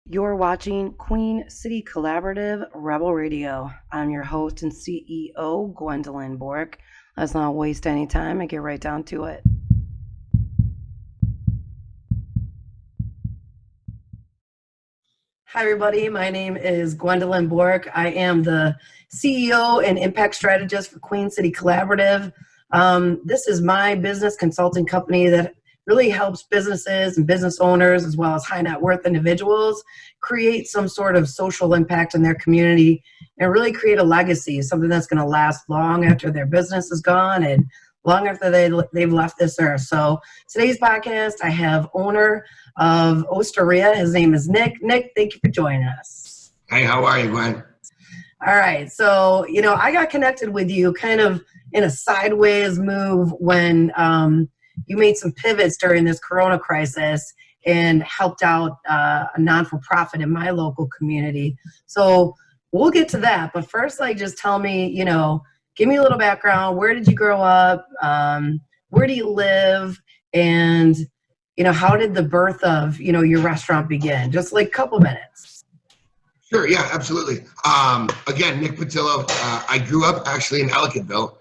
You're watching Queen City Collaborative Rebel Radio. I'm your host and CEO, Gwendolyn Bork. Let's not waste any time and get right down to it. Hi, everybody. My name is Gwendolyn Bork. I am the CEO and Impact Strategist for Queen City Collaborative. This is my business consulting company that really helps businesses and business owners, as well as high net worth individuals, create some sort of social impact in their community and really create a legacy, something that's going to last long after their business is gone and long after they've left this earth. So today's podcast, I have owner of Osteria. His name is Nick. Nick, thank you for joining us. Hey, how are you, Gwen? All right. So, I got connected with you kind of in a sideways move when you made some pivots during this Corona crisis and helped out a non-for-profit in my local community. So we'll get to that. But first, just tell me, give me a little background. Where did you grow up? Where do you live? And, how did the birth of, your restaurant begin? Just like a couple minutes. Sure, yeah, absolutely. Again, Nick Pitillo. I grew up actually in Ellicottville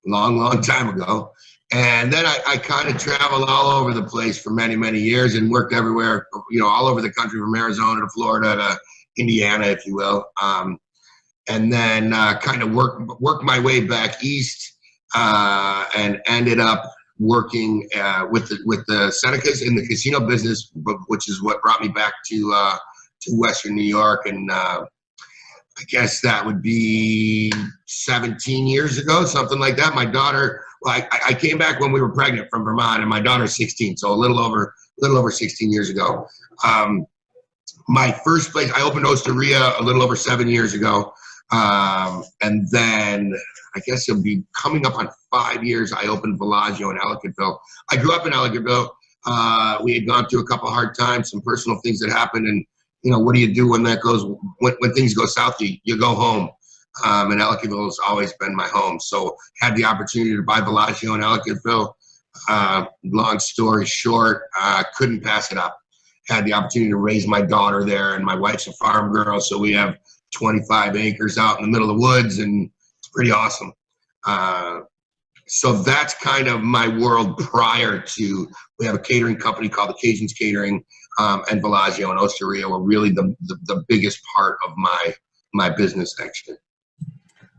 long time ago. And then I kind of traveled all over the place for many, many years and worked everywhere, all over the country, from Arizona to Florida to Indiana, if you will. And then kind of worked my way back east and ended up working with the Senecas in the casino business, which is what brought me back to Western New York. And I guess that would be 17 years ago, something like that. My daughter, I came back when we were pregnant from Vermont, and my daughter's 16, so a little over 16 years ago. My first place, I opened Osteria a little over 7 years ago. And then I guess it'll be coming up on 5 years, I opened Villagio in Ellicottville. I grew up in Ellicottville. We had gone through a couple hard times, some personal things that happened, and what do you do when when things go south? You go home. And Ellicottville has always been my home. So had the opportunity to buy Villagio in Ellicottville. Long story short, couldn't pass it up. Had the opportunity to raise my daughter there, and my wife's a farm girl, so we have 25 acres out in the middle of the woods, and it's pretty awesome. So that's kind of my world prior to. We have a catering company called the Cajuns Catering, and Villagio and Osteria were really the biggest part of my business, actually.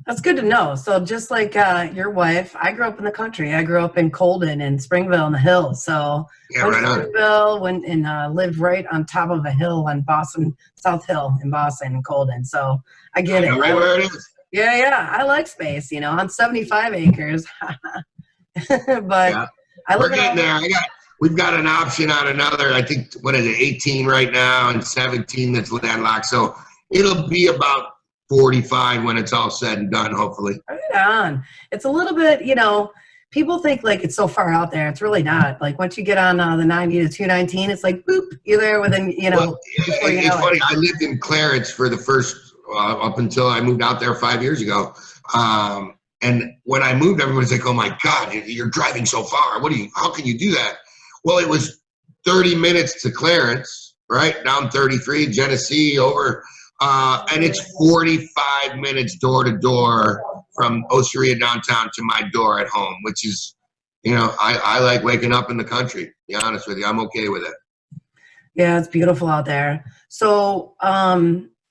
That's good to know. So just like your wife, I grew up in the country. I grew up in Colden and Springville in the hills. So yeah, right on. Springville and lived right on top of a hill on Boston, South Hill in Boston and Colden. So I get it. Right where it is. Yeah. I like space, on 75 acres. But yeah. We're getting there. We've got an option on another, I think, 18 right now and 17 that's landlocked. So it'll be about 45 when it's all said and done, hopefully. Right on. It's a little bit, people think it's so far out there. It's really not. Once you get on the 90 to 219, it's boop, you're there within, Well, it's funny. I lived in Clarence for the first, up until I moved out there 5 years ago. And when I moved, everybody's like, oh my God, you're driving so far. How can you do that? Well, it was 30 minutes to Clarence, right? Down 33, Genesee, over. And it's 45 minutes door to door from Osteria downtown to my door at home, which is, I like waking up in the country, to be honest with you. I'm okay with it. Yeah, it's beautiful out there. So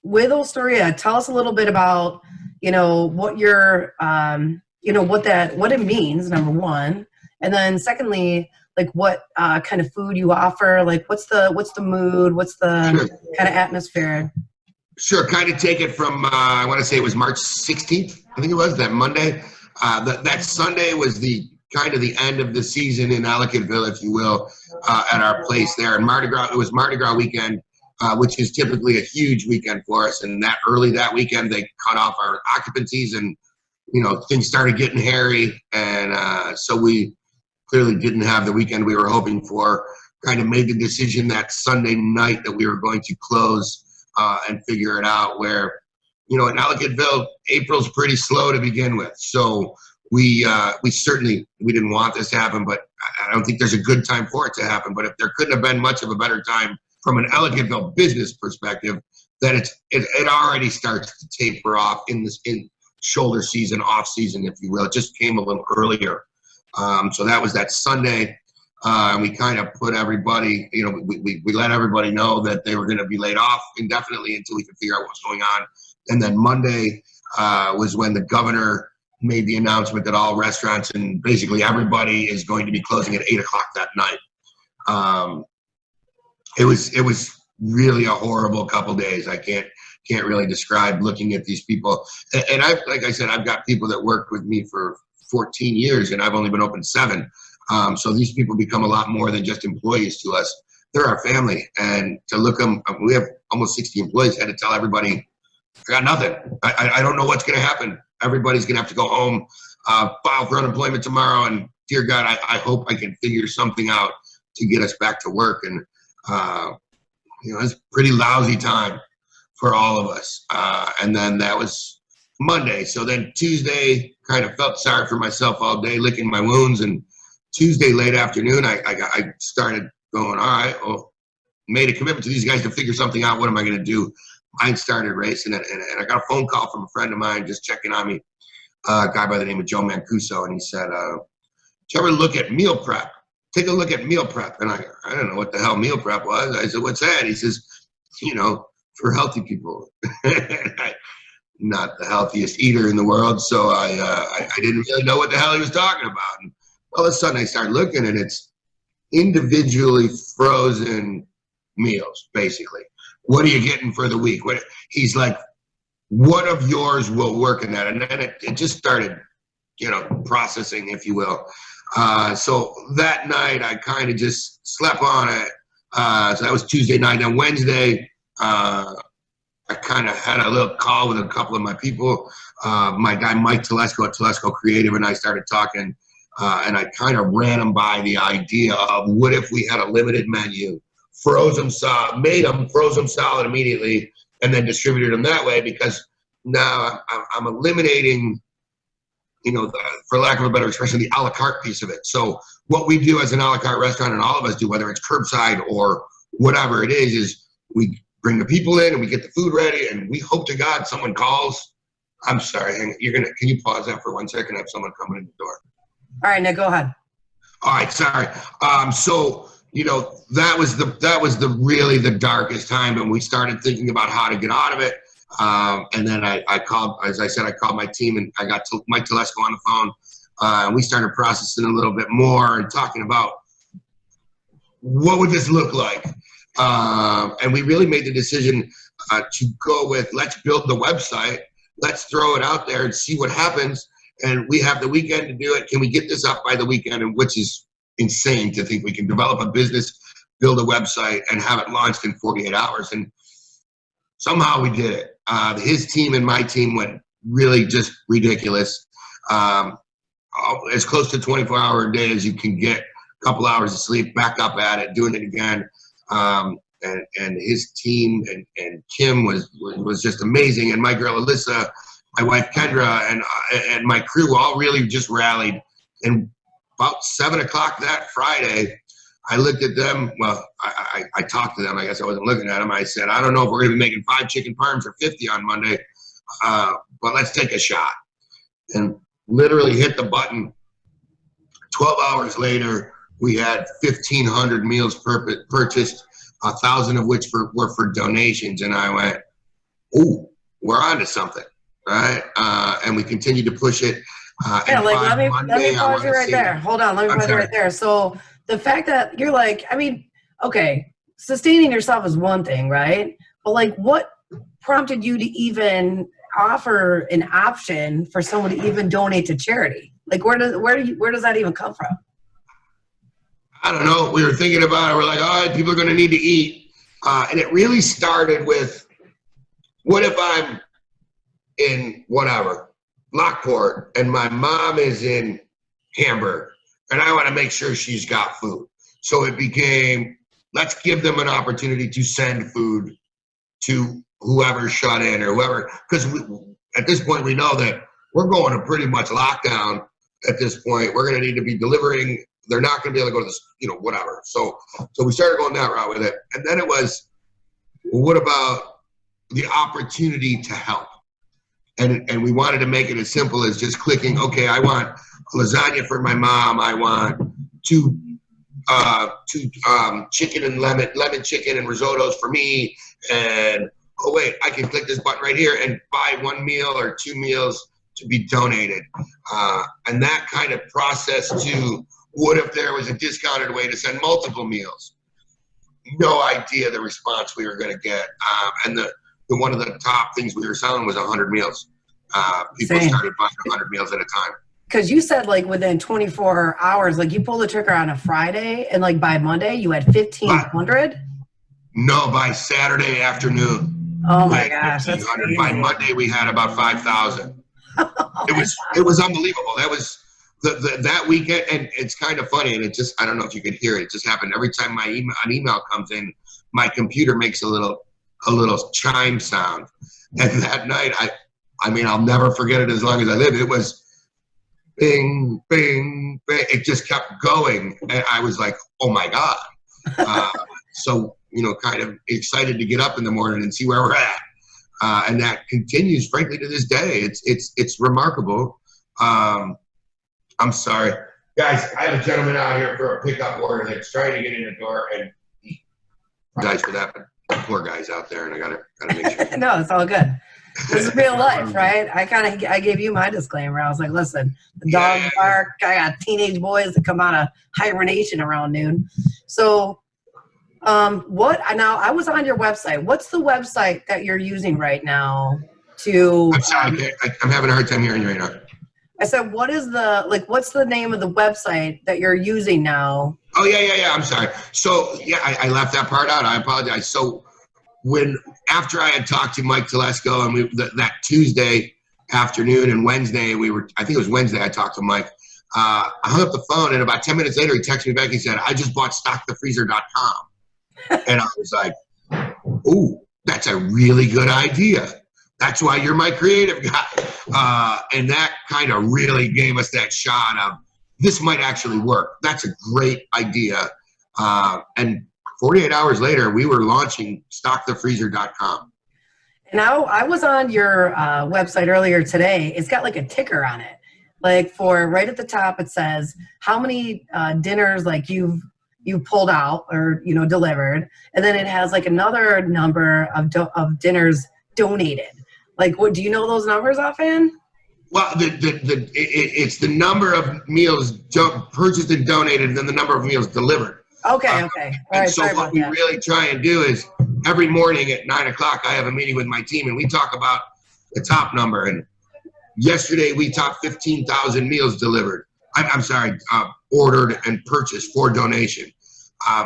with Osteria, tell us a little bit about, what your, what it means, number one. And then secondly, what kind of food you offer, what's the mood, what's the Sure. kind of atmosphere? Sure, kind of take it from, I want to say it was March 16th, I think it was, that Monday. That Sunday was the kind of the end of the season in Ellicottville, if you will, at our place there. And it was Mardi Gras weekend, which is typically a huge weekend for us. And that weekend, they cut off our occupancies and, things started getting hairy. And so we clearly didn't have the weekend we were hoping for. Kind of made the decision that Sunday night that we were going to close and figure it out, where, in Ellicottville, April's pretty slow to begin with. So we didn't want this to happen, but I don't think there's a good time for it to happen. But if there couldn't have been much of a better time from an Ellicottville business perspective, that it already starts to taper off in shoulder season, off season, if you will. It just came a little earlier. So that was that Sunday. And we kind of put everybody, we let everybody know that they were going to be laid off indefinitely until we could figure out what's going on. And then Monday was when the governor made the announcement that all restaurants and basically everybody is going to be closing at 8 o'clock that night. It was really a horrible couple days. I can't really describe looking at these people. And like I said, I've got people that worked with me for 14 years and I've only been open 7. So these people become a lot more than just employees to us. They're our family. And to look them, we have almost 60 employees. I had to tell everybody, I got nothing. I don't know what's going to happen. Everybody's going to have to go home, file for unemployment tomorrow. And dear God, I hope I can figure something out to get us back to work. And, it's a pretty lousy time for all of us. And then that was Monday. So then Tuesday, kind of felt sorry for myself all day, licking my wounds. And Tuesday late afternoon, I started going, all right, well, made a commitment to these guys to figure something out. What am I going to do? I started racing, and I got a phone call from a friend of mine just checking on me, a guy by the name of Joe Mancuso, and he said, did you ever look at meal prep? Take a look at meal prep. And I don't know what the hell meal prep was. I said, what's that? He says, for healthy people. Not the healthiest eater in the world, so I didn't really know what the hell he was talking about. And all of a sudden I started looking, and it's individually frozen meals, basically. What are you getting for the week? He's like, what of yours will work in that? And then it just started, processing, if you will. So that night I kind of just slept on it. So that was Tuesday night. And Wednesday, I kind of had a little call with a couple of my people. My guy, Mike Telesco at Telesco Creative, and I started talking. And I kind of ran them by the idea of what if we had a limited menu, made them, froze them solid immediately, and then distributed them that way, because now I'm eliminating, for lack of a better expression, the a la carte piece of it. So what we do as an a la carte restaurant, and all of us do, whether it's curbside or whatever it is we bring the people in and we get the food ready, and we hope to God someone calls. I'm sorry, can you pause that for 1 second? I have someone coming in the door. All right, Nick, go ahead. All right, sorry. So that was really the darkest time, and we started thinking about how to get out of it. And then I called, as I said, I called my team, and I got Mike Telesco on the phone. And we started processing a little bit more and talking about what would this look like. And we really made the decision to go with, let's build the website, let's throw it out there and see what happens. And we have the weekend to do it. Can we get this up by the weekend? And which is insane to think we can develop a business, build a website, and have it launched in 48 hours. And somehow we did it. His team and my team went really just ridiculous. As close to 24-hour a day as you can get, a couple hours of sleep, back up at it, doing it again. And his team and Kim was just amazing. And my girl Alyssa, my wife Kendra, and my crew all really just rallied. And about 7 o'clock that Friday, I looked at them. Well, I talked to them. I guess I wasn't looking at them. I said, I don't know if we're going to be making 5 chicken parms or 50 on Monday, but let's take a shot. And literally hit the button. 12 hours later, we had 1,500 meals purchased, 1,000 of which were for donations. And I went, ooh, we're on to something. Right, and we continue to push it. Let me pause you right there. Hold on, let me pause you right there. So the fact that you're like, okay, sustaining yourself is one thing, right? But what prompted you to even offer an option for someone to even donate to charity? Where does that even come from? I don't know. We were thinking about it. We're like, all right, people are going to need to eat, and it really started with, what if I'm in whatever, Lockport, and my mom is in Hamburg, and I want to make sure she's got food. So it became, let's give them an opportunity to send food to whoever shut in or whoever, because at this point we know that we're going to pretty much lockdown at this point. We're going to need to be delivering they're not going to be able to go to this, whatever. So we started going that route with it. And then it was, well, what about the opportunity to help? And we wanted to make it as simple as just clicking, okay, I want lasagna for my mom. I want two chicken and lemon chicken and risottos for me. And, oh, wait, I can click this button right here and buy one meal or two meals to be donated. And that kind of process to what if there was a discounted way to send multiple meals? No idea the response we were going to get. And the one of the top things we were selling was 100 meals. People started buying 100 meals at a time. Because you said like within 24 hours, like you pulled the trigger on a Friday and like by Monday you had 1,500? No, by Saturday afternoon. Oh my gosh, that's crazy. By Monday we had about 5,000. It was unbelievable. That was that weekend, and it's kind of funny, and it just, I don't know if you could hear it. It just happened every time an email comes in, my computer makes a little chime sound. And that night, I mean, I'll never forget it as long as I live. It was bing, bing, bing. It just kept going, and I was like, oh my God. So, kind of excited to get up in the morning and see where we're at. And that continues, frankly, to this day. It's remarkable. I'm sorry. Guys, I have a gentleman out here for a pickup order that's trying to get in the door, and guys for that, but poor guys out there, and I gotta make sure. No, it's all good. This is real life, right? I gave you my disclaimer. I was like, listen, the dogs bark. I got teenage boys that come out of hibernation around noon. So now I was on your website. What's the website that you're using right now to? I'm sorry, I'm having a hard time hearing you right now. I said, what's the name of the website that you're using now? Oh, yeah. I'm sorry. So, yeah, I left that part out. I apologize. So, after I had talked to Mike Telesco and that Tuesday afternoon and Wednesday, I think it was Wednesday I talked to Mike. I hung up the phone, and about 10 minutes later, he texted me back. He said, I just bought stockthefreezer.com. And I was like, ooh, that's a really good idea. That's why you're my creative guy. And that kind of really gave us that shot of, this might actually work. That's a great idea. And 48 hours later, we were launching stockthefreezer.com. And I was on your website earlier today. It's got like a ticker on it. Like for right at the top, it says how many dinners like you've pulled out or, delivered. And then it has like another number of dinners donated. Like, what do you know those numbers offhand? Well, it's the number of meals purchased and donated, and then the number of meals delivered. Okay. All right. So what we really try and do is every morning at 9 o'clock, I have a meeting with my team, and we talk about the top number. And yesterday we topped 15,000 meals delivered. Ordered and purchased for donation,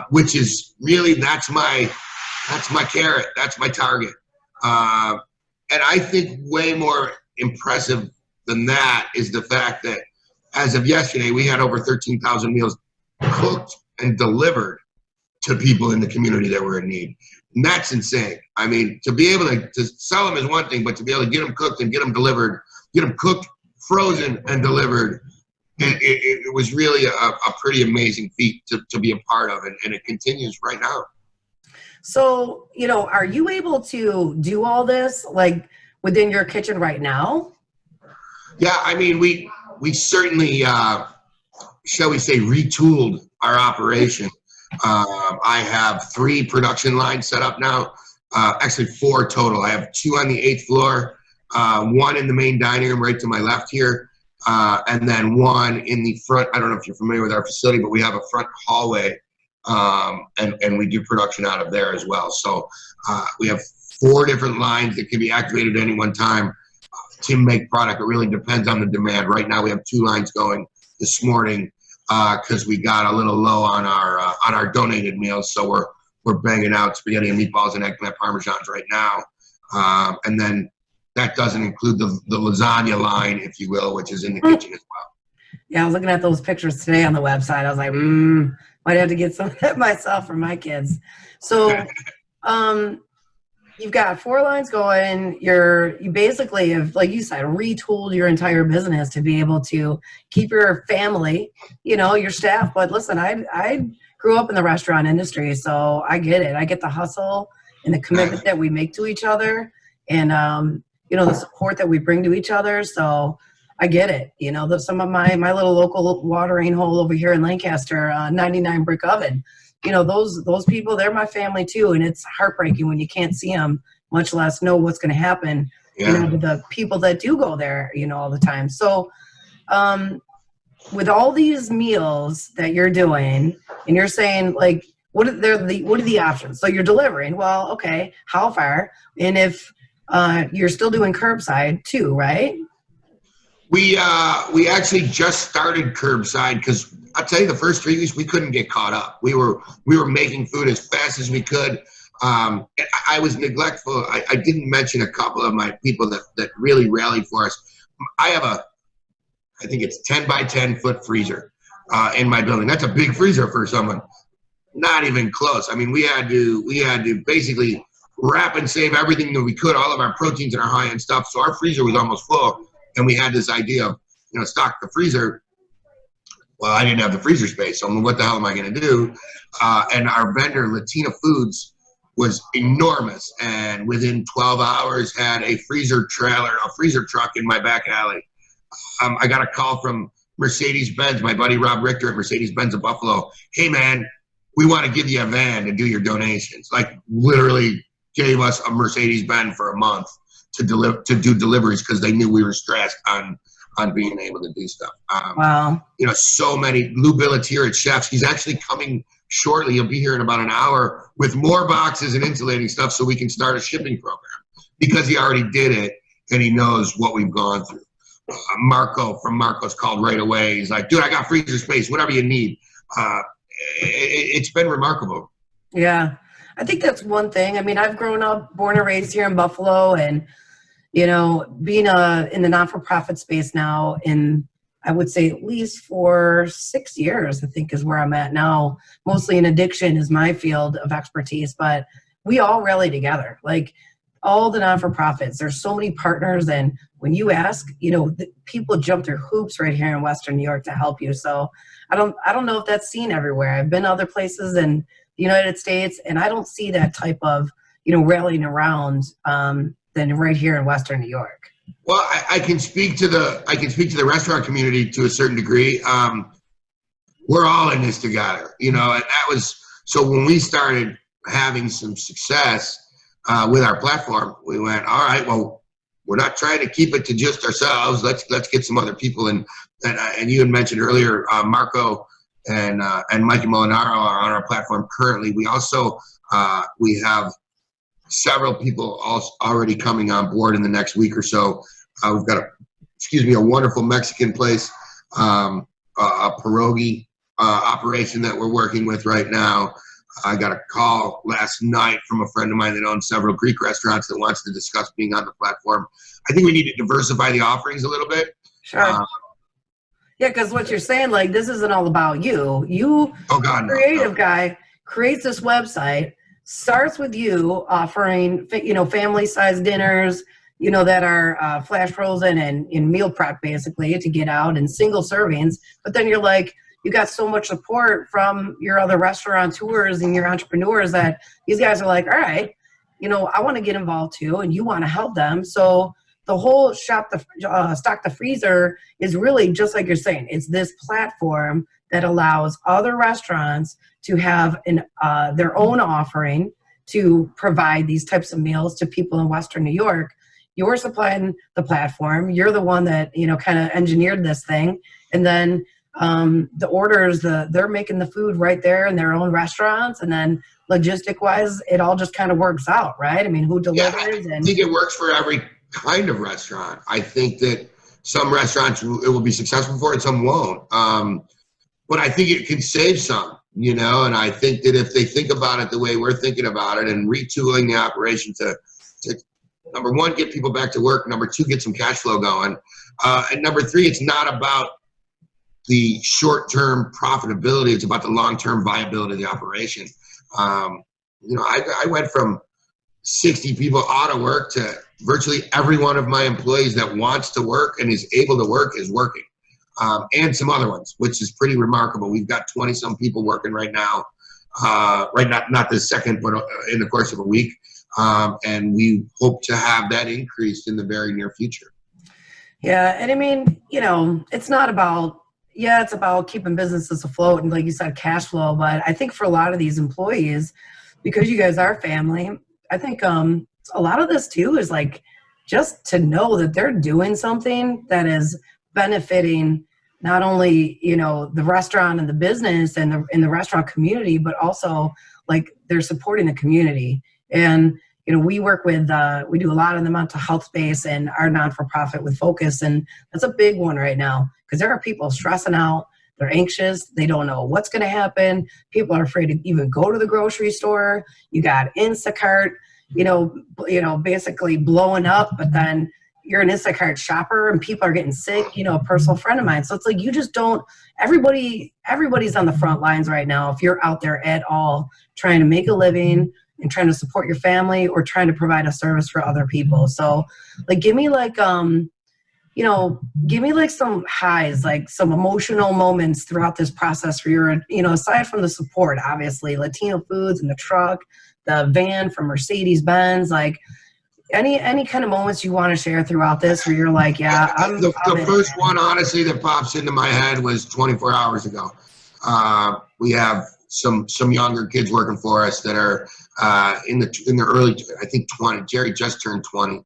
which is really that's my carrot. That's my target. And I think way more impressive than that is the fact that as of yesterday, we had over 13,000 meals cooked and delivered to people in the community that were in need. And that's insane. I mean, to be able to sell them is one thing, but to be able to get them cooked and get them delivered, get them cooked, frozen, and delivered, it was really a pretty amazing feat to be a part of, and it continues right now. So, are you able to do all this like within your kitchen right now? Yeah, I mean, we certainly, shall we say, retooled our operation. I have 3 production lines set up now, actually 4 total. I have 2 on the 8th floor, 1 in the main dining room right to my left here, and then 1 in the front. I don't know if you're familiar with our facility, but we have a front hallway. And we do production out of there as well. So we have 4 different lines that can be activated at any one time to make product. It really depends on the demand. Right now we have 2 lines going this morning because we got a little low on our donated meals. So we're banging out spaghetti and meatballs and eggplant parmesans right now. And then that doesn't include the lasagna line, if you will, which is in the kitchen as well. Yeah, I was looking at those pictures today on the website. I was like, might have to get some of that myself for my kids. So, you've got 4 lines going. You basically have, like you said, retooled your entire business to be able to keep your family, your staff. But listen, I grew up in the restaurant industry, so I get it. I get the hustle and the commitment that we make to each other, and the support that we bring to each other. So I get it. Some of my little local watering hole over here in Lancaster, 99 brick oven. Those people, they're my family too, and it's heartbreaking when you can't see them, much less know what's going to happen. Yeah. To the people that do go there, all the time. So, with all these meals that you're doing, and you're saying like, what are the options? So you're delivering. Well, okay, how far? And if you're still doing curbside too, right? We actually just started curbside because I'll tell you, the first 3 weeks we couldn't get caught up. We were making food as fast as we could. I was neglectful. I didn't mention a couple of my people that really rallied for us. I have I think it's 10 by 10 foot freezer in my building. That's a big freezer for someone. Not even close. I mean, we had to basically wrap and save everything that we could, all of our proteins and our high end stuff. So our freezer was almost full, and we had this idea of stock the freezer. Well, I didn't have the freezer space, so what the hell am I going to do? And our vendor, Latina Foods, was enormous, and within 12 hours had a freezer truck in my back alley. I got a call from Mercedes-Benz, my buddy Rob Richter at Mercedes-Benz of Buffalo. Hey, man, we want to give you a van to do your donations. Like, literally gave us a Mercedes-Benz for a month to do deliveries because they knew we were stressed on being able to do stuff. Wow. So many. Lou Billatier at Chefs, he's actually coming shortly. He'll be here in about an hour with more boxes and insulating stuff so we can start a shipping program because he already did it and he knows what we've gone through. Marco from Marco's called right away. He's like, dude, I got freezer space, whatever you need. It's been remarkable. Yeah. I think that's one thing. I mean, I've grown up, born and raised here in Buffalo, and being in the not-for-profit space now I would say at least for 6 years, I think is where I'm at now. Mostly in addiction is my field of expertise, but we all rally together. Like all the not-for-profits, there's so many partners, and when you ask, people jump through hoops right here in Western New York to help you. So I don't know if that's seen everywhere. I've been other places in the United States, and I don't see that type of, rallying around than right here in Western New York. Well, I can speak to the restaurant community to a certain degree. We're all in this together, and that was so when we started having some success with our platform, we went, all right, well, we're not trying to keep it to just ourselves. Let's get some other people in. And you had mentioned earlier, Marco and Mikey Molinaro are on our platform currently. We also we have several people already coming on board in the next week or so. We've got a wonderful Mexican place, a pierogi operation that we're working with right now. I got a call last night from a friend of mine that owns several Greek restaurants that wants to discuss being on the platform. I think we need to diversify the offerings a little bit. Sure. Yeah, because what you're saying, like, this isn't all about you. Creative guy, creates this website, starts with you offering, family-sized dinners, that are flash frozen and in meal prep, basically, to get out and single servings. But then you're like, you got so much support from your other restaurateurs and your entrepreneurs that these guys are like, all right, I want to get involved too, and you want to help them. So the whole stock the freezer is really just like you're saying. It's this platform that allows other restaurants to have their own offering to provide these types of meals to people in Western New York. You're supplying the platform. You're the one that, kind of engineered this thing. And then the orders, they're making the food right there in their own restaurants. And then logistic wise, it all just kind of works out, right? I mean, who delivers? I think it works for every kind of restaurant. I think that some restaurants it will be successful for and some won't. But I think it can save some, and I think that if they think about it the way we're thinking about it and retooling the operation to number one, get people back to work. Number two, get some cash flow going. And number three, it's not about the short-term profitability. It's about the long-term viability of the operation. I went from 60 people out of work to virtually every one of my employees that wants to work and is able to work is working. And some other ones, which is pretty remarkable. We've got 20 some people working right now, not this second, but in the course of a week. And we hope to have that increased in the very near future. Yeah. And I mean, it's not about, it's about keeping businesses afloat and, like you said, cash flow. But I think for a lot of these employees, because you guys are family, I think a lot of this too is like just to know that they're doing something that is benefiting not only, the restaurant and the business and the restaurant community, but also like they're supporting the community. And, we work with, we do a lot in the mental health space and our non-for-profit with Focus. And that's a big one right now because there are people stressing out. They're anxious. They don't know what's going to happen. People are afraid to even go to the grocery store. You got Instacart, basically blowing up, but then you're an Instacart shopper and people are getting sick, a personal friend of mine. So it's like, you just don't, everybody's on the front lines right now. If you're out there at all trying to make a living and trying to support your family or trying to provide a service for other people. So like, give me like some highs, like some emotional moments throughout this process for your, aside from the support, obviously Latino Foods and the truck, the van from Mercedes-Benz, like any kind of moments you want to share throughout this where you're like, yeah, the first one, honestly, that pops into my head was 24 hours ago. We have some younger kids working for us that are in the early, I think 20. Jerry just turned 20.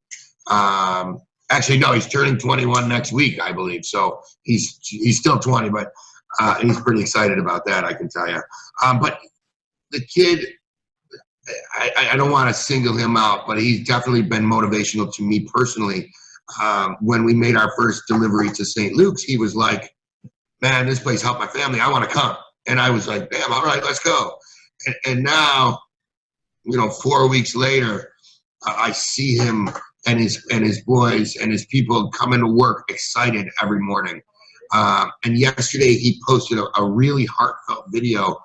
Actually, no, he's turning 21 next week, I believe. So he's still 20, but he's pretty excited about that, I can tell you. But the kid, I don't want to single him out, but he's definitely been motivational to me personally. When we made our first delivery to St. Luke's, he was like, man, this place helped my family. I want to come. And I was like, damn, all right, let's go. And now, 4 weeks later, I see him and his boys and his people coming to work excited every morning. And yesterday he posted a really heartfelt video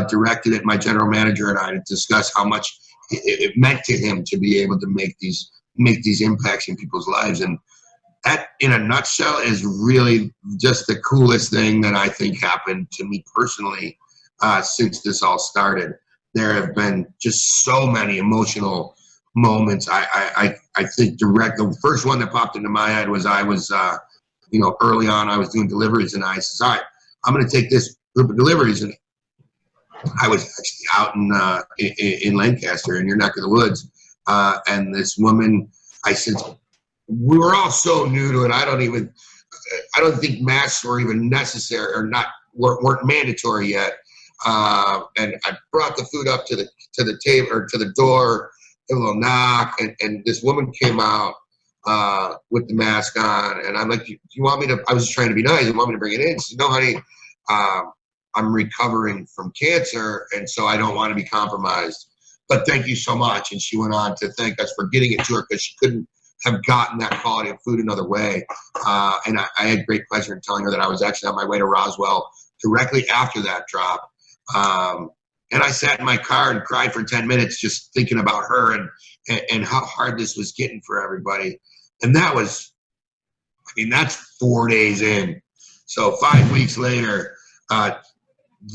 directed at my general manager and I to discuss how much it meant to him to be able to make these impacts in people's lives. And that, in a nutshell, is really just the coolest thing that I think happened to me personally since this all started. There have been just so many emotional moments. I think the first one that popped into my head was I was, early on I was doing deliveries and I said, all right, I'm going to take this group of deliveries. And I was actually out in Lancaster in your neck of the woods. And this woman, I said, we were all so new to it. I don't think masks were even necessary or weren't mandatory yet. And I brought the food up to the table or to the door, a little knock, and this woman came out with the mask on, and I'm like, "Do you want me to?" I was just trying to be nice. You want me to bring it in? She said, "No, honey, I'm recovering from cancer, and so I don't want to be compromised. But thank you so much." And she went on to thank us for getting it to her because she couldn't have gotten that quality of food another way. And I had great pleasure in telling her that I was actually on my way to Roswell directly after that drop. And I sat in my car and cried for 10 minutes just thinking about her and how hard this was getting for everybody. And that's 4 days in. So 5 weeks later,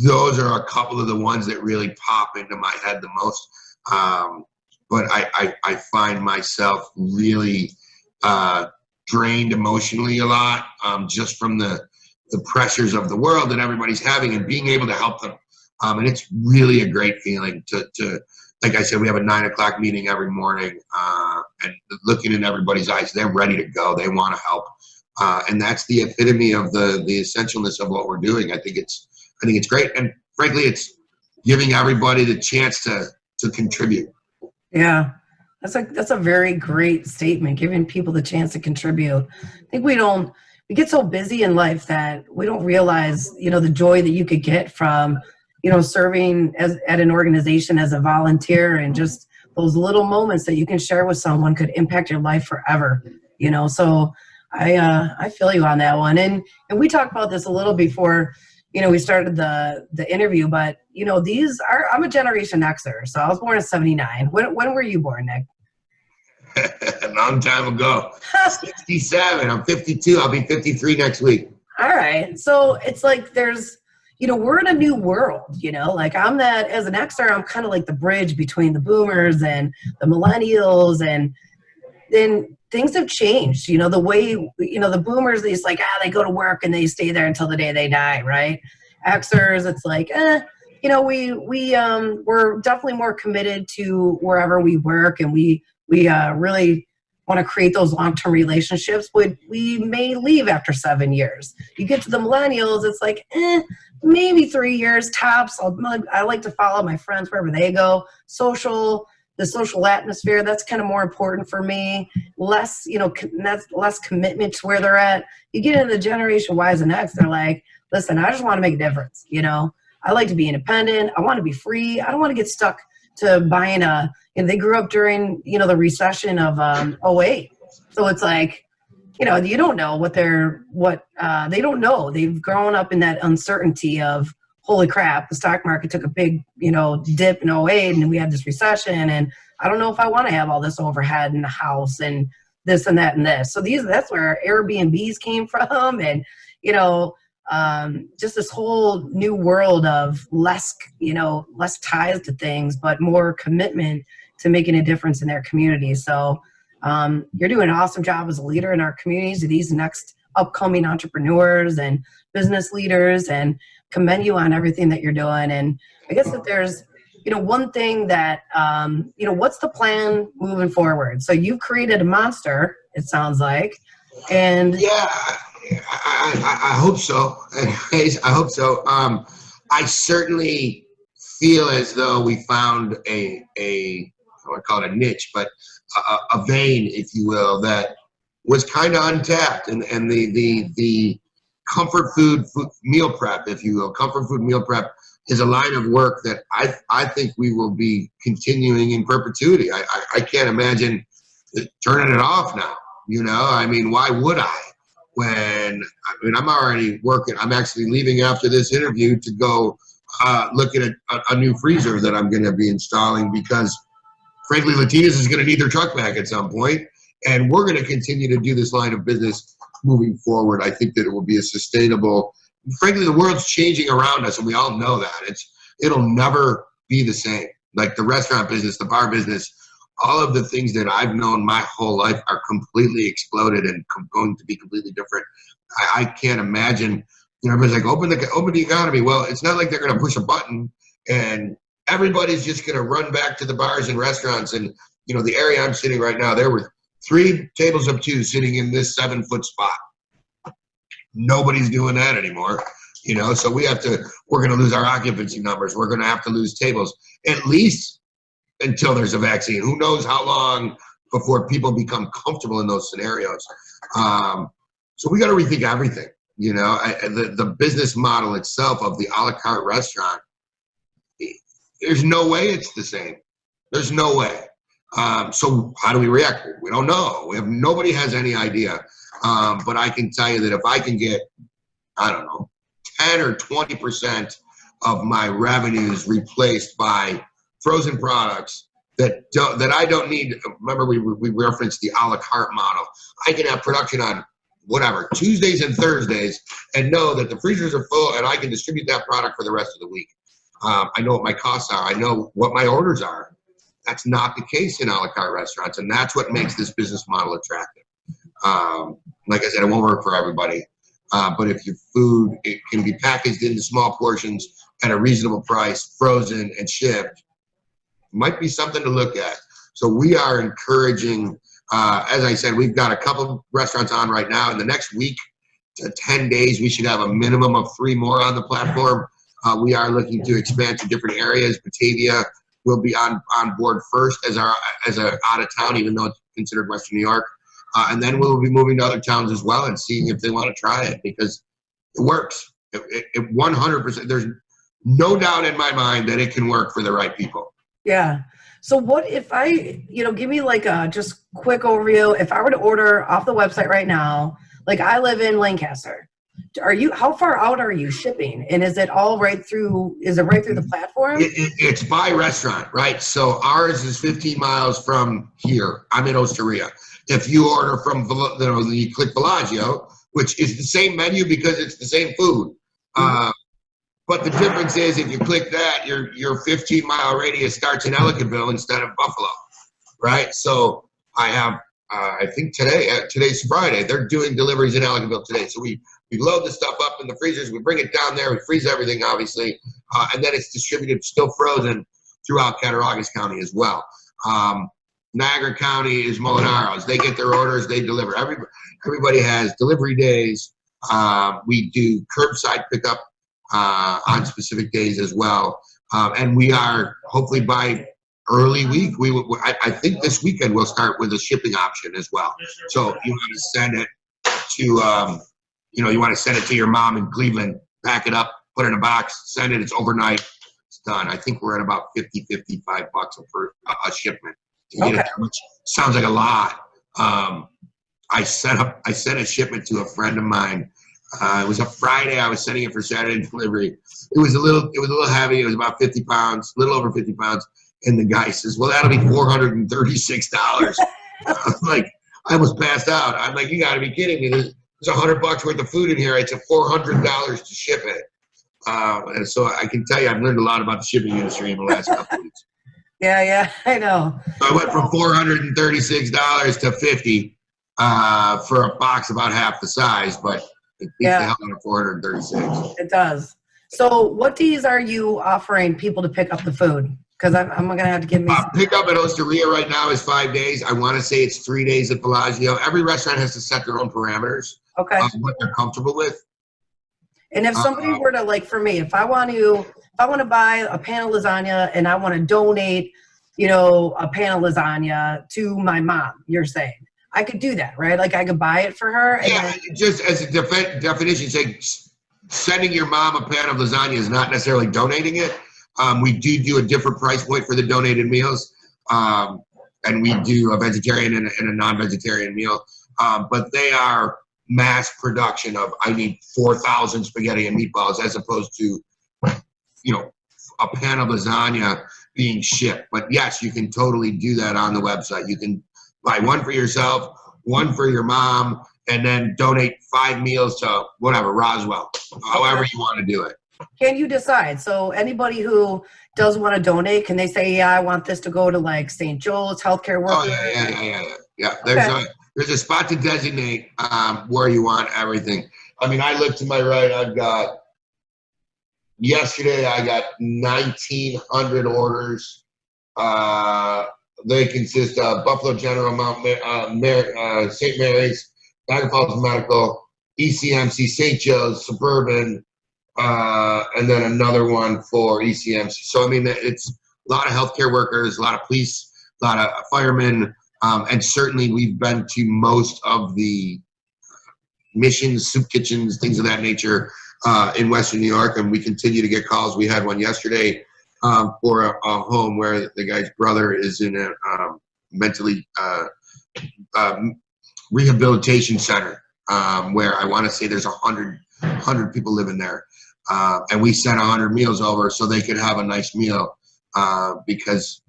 those are a couple of the ones that really pop into my head the most. But I find myself really drained emotionally a lot, just from the pressures of the world that everybody's having and being able to help them. And it's really a great feeling to like I said, we have a 9 o'clock meeting every morning, and looking in everybody's eyes, they're ready to go. They want to help. And that's the epitome of the essentialness of what we're doing. I think it's great. And frankly, it's giving everybody the chance to contribute. Yeah, that's a very great statement, giving people the chance to contribute. I think we get so busy in life that we don't realize, the joy that you could get from, serving at an organization as a volunteer, and just those little moments that you can share with someone could impact your life forever, So I feel you on that one. And we talked about this a little before, we started the interview, but I'm a Generation Xer, so I was born in '79. When were you born, Nick? A long time ago. 67. I'm 52. I'll be 53 next week. All right. So it's like we're in a new world, like I'm that as an Xer, I'm kind of like the bridge between the boomers and the millennials. And then things have changed, the way, the boomers, it's like, they go to work and they stay there until the day they die. Right. Xers, it's like, we're definitely more committed to wherever we work, and we really want to create those long-term relationships. But we may leave after 7 years. You get to the millennials, it's like, maybe 3 years tops. I like to follow my friends wherever they go. The social atmosphere, that's kind of more important for me. Less, that's less commitment to where they're at. You get into the Generation Ys and X, they're like, listen, I just want to make a difference. I like to be independent. I want to be free. I don't want to get stuck to buying they grew up during, the recession of '08. So it's like, you don't know they don't know. They've grown up in that uncertainty of, holy crap, the stock market took a big, dip in '08, and we had this recession, and I don't know if I want to have all this overhead in the house and this and that and this. So that's where Airbnbs came from, and, just this whole new world of less ties to things, but more commitment to making a difference in their community. So you're doing an awesome job as a leader in our communities, to these next upcoming entrepreneurs and business leaders, and commend you on everything that you're doing. And I guess that there's, one thing that, what's the plan moving forward? So you've created a monster, it sounds like. And yeah, I hope so. Anyways, I hope so. I certainly feel as though we found I want to call it a niche, but a vein, if you will, that was kind of untapped, and the comfort food meal prep, if you will, comfort food meal prep is a line of work that I think we will be continuing in perpetuity. I can't imagine turning it off now. I mean, why would I? I'm already working. I'm actually leaving after this interview to go look at a new freezer that I'm going to be installing, because frankly, Latinas is going to need their truck back at some point, and we're going to continue to do this line of business moving forward. I think that it will be a sustainable. Frankly, the world's changing around us, and we all know that. It'll never be the same. Like the restaurant business, the bar business, all of the things that I've known my whole life are completely exploded and going to be completely different. I can't imagine. Everybody's like, open the economy. Well, it's not like they're going to push a button and everybody's just going to run back to the bars and restaurants. And the area I'm sitting right now, there were 3 tables of 2 sitting in this 7-foot spot. Nobody's doing that anymore. So we're going to lose our occupancy numbers. We're going to have to lose tables, at least until there's a vaccine. Who knows how long before people become comfortable in those scenarios. So we got to rethink everything. The business model itself of the a la carte restaurant, there's no way it's the same. There's no way. So how do we react? We don't know. Nobody has any idea. But I can tell you that if I can get, 10 or 20% of my revenues replaced by frozen products that I don't need. Remember, we referenced the a la carte model. I can have production on whatever, Tuesdays and Thursdays, and know that the freezers are full and I can distribute that product for the rest of the week. I know what my costs are. I know what my orders are. That's not the case in a la carte restaurants, and that's what makes this business model attractive. Like I said, it won't work for everybody, but if your food, it can be packaged into small portions at a reasonable price, frozen and shipped, might be something to look at. So we are encouraging, as I said, we've got a couple of restaurants on right now. In the next week to 10 days, we should have a minimum of 3 more on the platform. We are looking to expand to different areas. Batavia will be on board first as a out of town, even though it's considered Western New York. And then we'll be moving to other towns as well and seeing if they want to try it, because it works. It 100%. There's no doubt in my mind that it can work for the right people. Yeah. So what if I, give me like a just quick overview. If I were to order off the website right now, like I live in Lancaster. how far out are you shipping? And is it right through the platform? It's by restaurant, right? So ours is 15 miles from here. I'm in Osteria. If you order from, you click Villagio, which is the same menu because it's the same food. But the difference is if you click that, your 15-mile radius starts in Ellicottville instead of Buffalo, right? So I have, I think today's Friday, they're doing deliveries in Ellicottville today. So we load the stuff up in the freezers, we bring it down there, we freeze everything, obviously, and then it's distributed, still frozen, throughout Cattaraugus County as well. Niagara County is Molinaro's. They get their orders, they deliver. Everybody has delivery days. We do curbside pickup on specific days as well. And we are, hopefully by early week, I think this weekend we'll start with a shipping option as well. So you want to send it to, you want to send it to your mom in Cleveland, pack it up, put it in a box, send it, it's overnight, it's done. I think we're at about $55 a shipment to get it, which sounds like a lot. I sent a shipment to a friend of mine. It was a Friday. I was sending it for Saturday delivery. It was a little heavy. It was about 50 pounds, a little over 50 pounds. And the guy says, "Well, that'll be $436." I'm like, I was passed out. I'm like, you got to be kidding me. There's $100 worth of food in here. It's a $400 to ship it. And so I can tell you, I've learned a lot about the shipping industry in the last couple of weeks. Yeah, I know. So I went from $436 to $50 for a box about half the size, but it beats the hell out of $436. It does. So what days are you offering people to pick up the food? Because I'm going to have to give me pick up at Osteria right now is 5 days. I want to say it's 3 days at Villagio. Every restaurant has to set their own parameters of what they're comfortable with. And if somebody were to, like, for me, if I want to buy a pan of lasagna and I want to donate, a pan of lasagna to my mom, you're saying I could do that, right? Like I could buy it for her. And just as a definition, say sending your mom a pan of lasagna is not necessarily donating it. We do a different price point for the donated meals, and we do a vegetarian and a non-vegetarian meal. But they are mass production of, I need 4,000 spaghetti and meatballs, as opposed to, a pan of lasagna being shipped. But yes, you can totally do that on the website. You can buy one for yourself, one for your mom, and then donate 5 meals to whatever, Roswell, however you want to do it. Can you decide? So anybody who does want to donate, can they say, yeah, I want this to go to like St. Joe's healthcare workers? Oh, yeah. There's a spot to designate where you want everything. I mean, I look to my right. Yesterday I got 1,900 orders. They consist of Buffalo General, St. Mary's, Niagara Falls Medical, ECMC, St. Joe's, Suburban, and then another one for ECMC. So, I mean, it's a lot of healthcare workers, a lot of police, a lot of firemen, and certainly we've been to most of the missions, soup kitchens, things of that nature in Western New York, and we continue to get calls. We had one yesterday for a home where the guy's brother is in a mentally rehabilitation center where I want to say there's 100 people living there. And we sent 100 meals over so they could have a nice meal because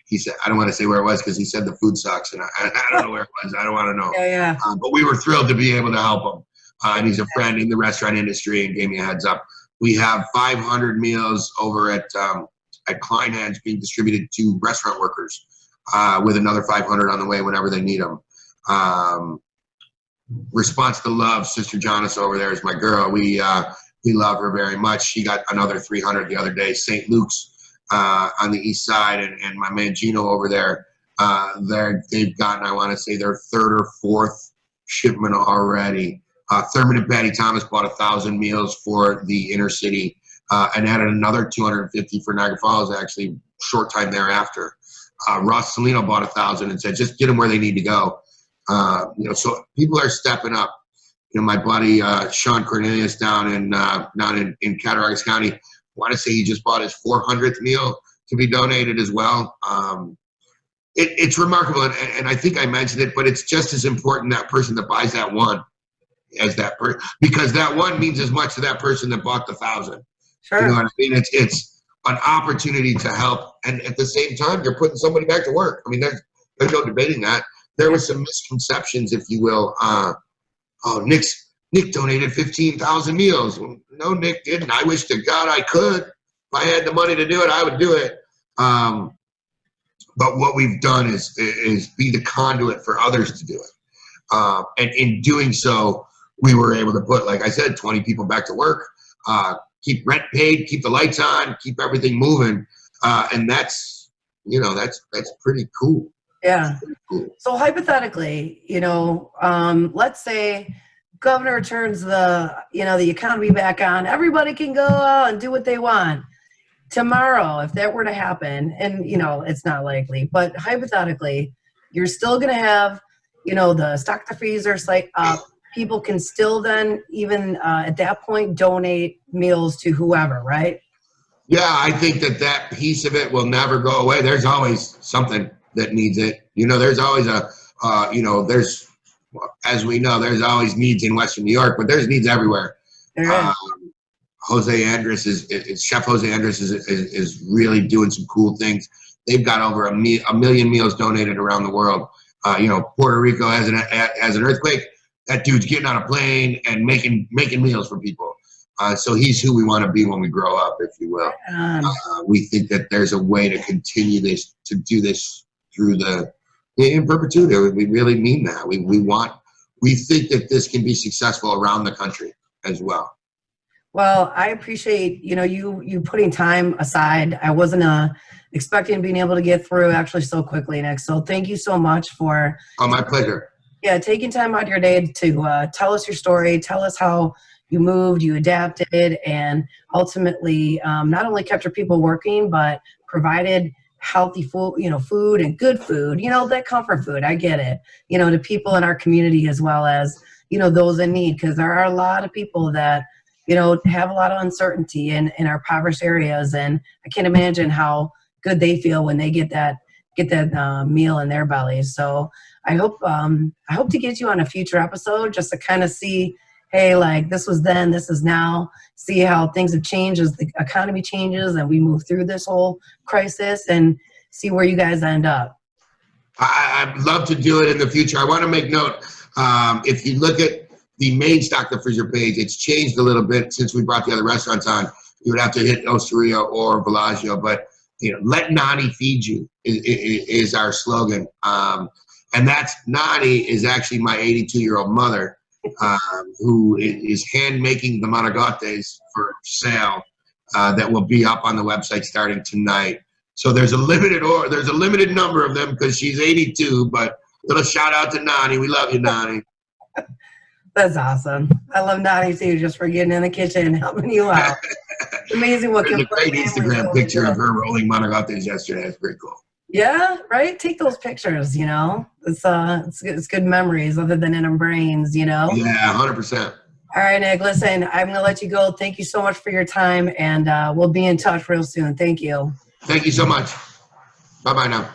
he said, I don't want to say where it was because he said the food sucks, and I don't know where it was. I don't want to know. Yeah. But we were thrilled to be able to help him. And he's a friend in the restaurant industry and gave me a heads up. We have 500 meals over at Kleinhans being distributed to restaurant workers with another 500 on the way whenever they need them. Response to love, Sister Janice over there is my girl. We love her very much. She got another 300 the other day. St. Luke's on the east side, and my man Gino over there, they've gotten, I want to say, their 3rd or 4th shipment already. Thurman and Patty Thomas bought 1,000 meals for the inner city and added another 250 for Niagara Falls, actually, short time thereafter. Ross Salino bought 1,000 and said, just get them where they need to go. So people are stepping up. My buddy Sean Cornelius down in Cattaraugus County, I want to say he just bought his 400th meal to be donated as well. It's remarkable, and I think I mentioned it, but it's just as important, that person that buys that one, as that person, because that one means as much to that person that bought the 1,000. Sure. You know what I mean? It's an opportunity to help, and at the same time, you're putting somebody back to work. I mean, there's no debating that. There was some misconceptions, if you will. Oh, Nick donated 15,000 meals. Well, no, Nick didn't. I wish to God I could. If I had the money to do it, I would do it. But what we've done is be the conduit for others to do it. And in doing so, we were able to put, like I said, 20 people back to work, keep rent paid, keep the lights on, keep everything moving. And that's pretty cool. Yeah. Pretty cool. So hypothetically, let's say governor turns the economy back on, everybody can go out and do what they want. Tomorrow, if that were to happen, and it's not likely, but hypothetically, you're still going to have, the stock the freezer site up. People can still then, even at that point, donate meals to whoever, right? Yeah, I think that piece of it will never go away. There's always something that needs it. There's always as we know, there's always needs in Western New York, but there's needs everywhere. Jose Andres Chef Jose Andres is really doing some cool things. They've got over a million meals donated around the world. Puerto Rico has an earthquake. That dude's getting on a plane and making meals for people. So he's who we want to be when we grow up, if you will. We think that there's a way to continue this, to do this in perpetuity. We really mean that. We think that this can be successful around the country as well. Well, I appreciate, you putting time aside. I wasn't expecting being able to get through actually so quickly, Nick. So thank you so much for. Oh, my pleasure. Yeah, taking time out of your day to tell us your story, tell us how you moved, you adapted, and ultimately not only kept your people working, but provided healthy food, food and good food, that comfort food. I get it, to people in our community as well as, those in need, because there are a lot of people that, have a lot of uncertainty in our impoverished areas. And I can't imagine how good they feel when they get that meal in their bellies. So I hope to get you on a future episode just to kind of see, hey, like this was then, this is now, see how things have changed as the economy changes and we move through this whole crisis and see where you guys end up. I'd love to do it in the future. I want to make note, if you look at the main Stock the Freezer page, it's changed a little bit since we brought the other restaurants on. You would have to hit Osteria or Villagio, but let Nani feed you is our slogan. And that's Nani is actually my 82-year-old mother, who is hand making the manigates for sale that will be up on the website starting tonight. So there's a limited number of them because she's 82, but little shout out to Nani. We love you, Nani. That's awesome. I love Nani too, just for getting in the kitchen and helping you out. It's amazing what There's a great Instagram picture of her rolling manigates yesterday. It's pretty cool. Yeah, right? Take those pictures, It's good memories other than in our brains, Yeah, 100%. All right, Nick, listen, I'm going to let you go. Thank you so much for your time, and we'll be in touch real soon. Thank you. Thank you so much. Bye-bye now.